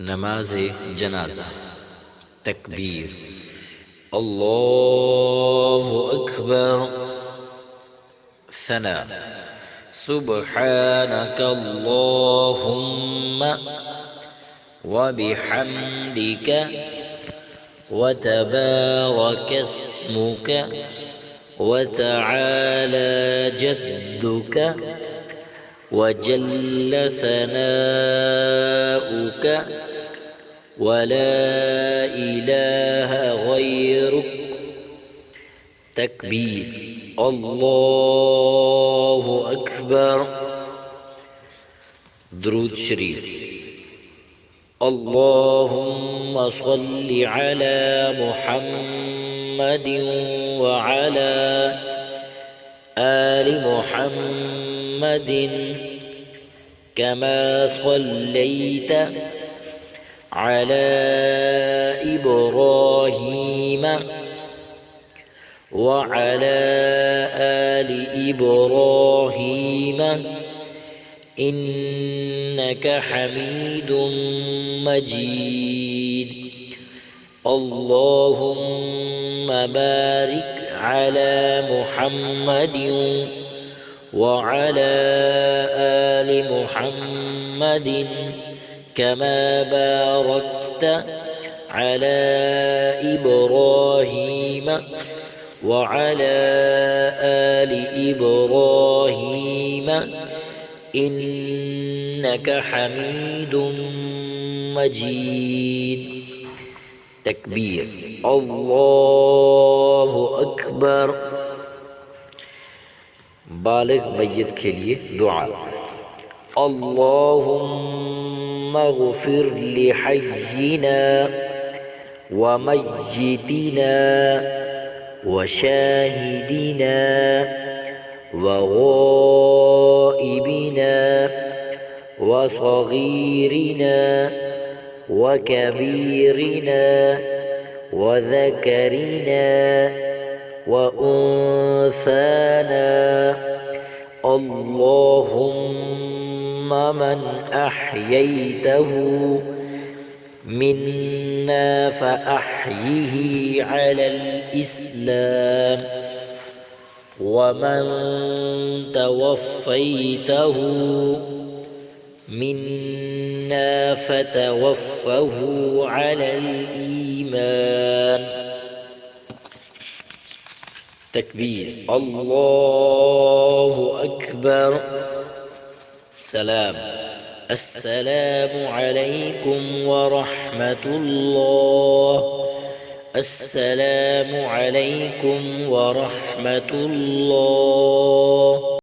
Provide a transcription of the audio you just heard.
नमाज जनाजा। तकबीर, अल्लाहु अकबर। सना, सुब्हानक अल्लाहुम्मा व बिहम्दिक व तबारक अस्मुक व तआला जद्दुक व जल्ल सनाउक व ला इलाहा गैरुक। तकबीर, अल्लाहु अकबर। दुरूद शरीफ। अल्लाहुम्मा सल्लि अला मुहम्मदिन व अला आलि मुहम्मदिन कमा सल्लैत अला इब्राहीम व अला आलि इब्राहीम इन्नक हमीदुम मजीद। अल्लाहुम्मा बारिक अला मुहम्मदिन व अला आलि मुहम्मदिन कमा बारकत अला इब्राहीम व अला आलि इब्राहीम इन्नक हमीदुम मजीद। तकबीर, अल्लाहु अकबर। बालिग मैयत के लिए दुआ। अल्लाहुम्मा ग़फिर लिहय्यिना व मय्यितिना व शाहिदिना व गाइबिना व सगीरिना व कबीरिना व ज़करिना व उन्साना। अल्लाहुम्मा मन अह्यैतहु मिन्ना फ़अह्यिही अलल इस्लाम व मन तवफ़्फ़ैतहु मिन्ना फ़तवफ़्फ़हु अलल ईमान। तकबीर, अल्लाहु अकबर। सलाम, अस्सलामु अलैकुम व रहमतुल्लाह। अस्सलामु अलैकुम व रहमतुल्लाह।